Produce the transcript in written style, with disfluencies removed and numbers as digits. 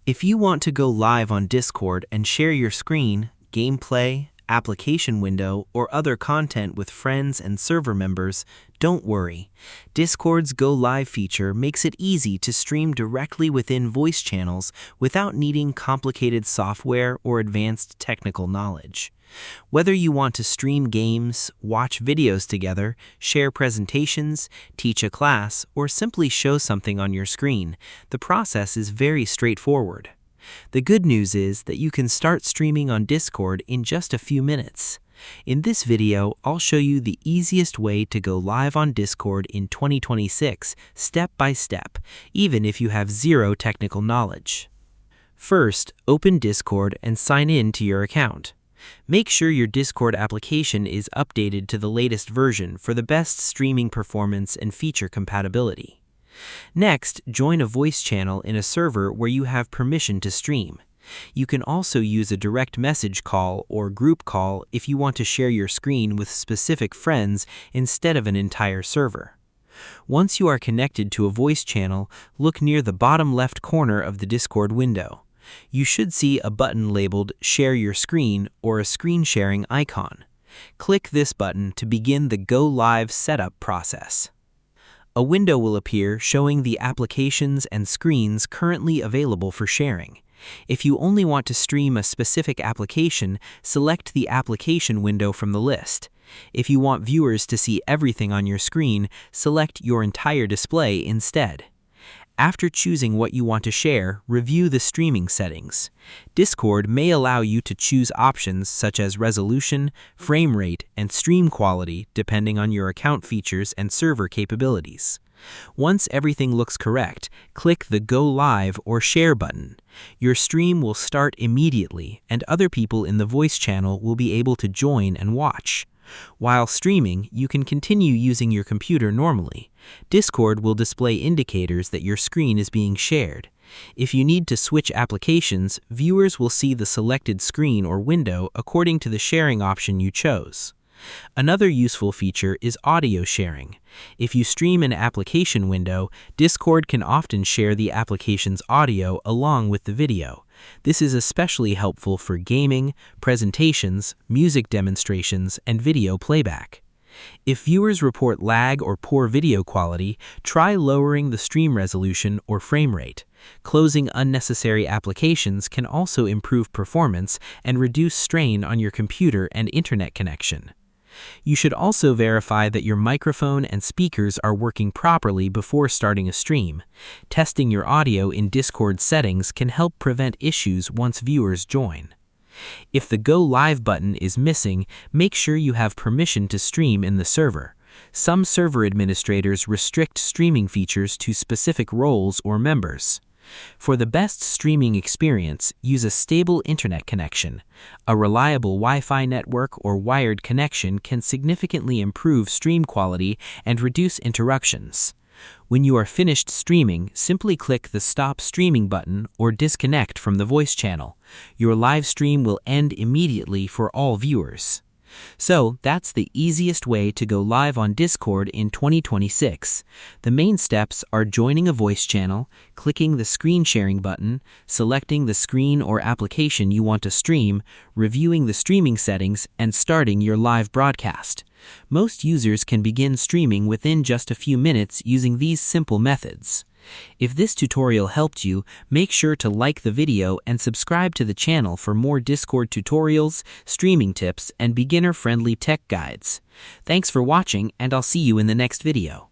If you want to go live on Discord and share your screen, gameplay, application window, or other content with friends and server members, don't worry. Discord's Go Live feature makes it easy to stream directly within voice channels without needing complicated software or advanced technical knowledge. Whether you want to stream games, watch videos together, share presentations, teach a class, or simply show something on your screen, the process is very straightforward. The good news is that you can start streaming on Discord in just a few minutes. In this video, I'll show you the easiest way to go live on Discord in 2026, step by step, even if you have zero technical knowledge. First, open Discord and sign in to your account. Make sure your Discord application is updated to the latest version for the best streaming performance and feature compatibility. Next, join a voice channel in a server where you have permission to stream. You can also use a direct message call or group call if you want to share your screen with specific friends instead of an entire server. Once you are connected to a voice channel, look near the bottom left corner of the Discord window. You should see a button labeled Share Your Screen or a screen sharing icon. Click this button to begin the Go Live setup process. A window will appear showing the applications and screens currently available for sharing. If you only want to stream a specific application, select the application window from the list. If you want viewers to see everything on your screen, select your entire display instead. After choosing what you want to share, review the streaming settings. Discord may allow you to choose options such as resolution, frame rate, and stream quality depending on your account features and server capabilities. Once everything looks correct, click the Go Live or Share button. Your stream will start immediately, and other people in the voice channel will be able to join and watch. While streaming, you can continue using your computer normally. Discord will display indicators that your screen is being shared. If you need to switch applications, viewers will see the selected screen or window according to the sharing option you chose. Another useful feature is audio sharing. If you stream an application window, Discord can often share the application's audio along with the video. This is especially helpful for gaming, presentations, music demonstrations, and video playback. If viewers report lag or poor video quality, try lowering the stream resolution or frame rate. Closing unnecessary applications can also improve performance and reduce strain on your computer and internet connection. You should also verify that your microphone and speakers are working properly before starting a stream. Testing your audio in Discord settings can help prevent issues once viewers join. If the Go Live button is missing, make sure you have permission to stream in the server. Some server administrators restrict streaming features to specific roles or members. For the best streaming experience, use a stable internet connection. A reliable Wi-Fi network or wired connection can significantly improve stream quality and reduce interruptions. When you are finished streaming, simply click the Stop Streaming button or disconnect from the voice channel. Your live stream will end immediately for all viewers. So, that's the easiest way to go live on Discord in 2026. The main steps are joining a voice channel, clicking the screen sharing button, selecting the screen or application you want to stream, reviewing the streaming settings, and starting your live broadcast. Most users can begin streaming within just a few minutes using these simple methods. If this tutorial helped you, make sure to like the video and subscribe to the channel for more Discord tutorials, streaming tips, and beginner-friendly tech guides. Thanks for watching, and I'll see you in the next video.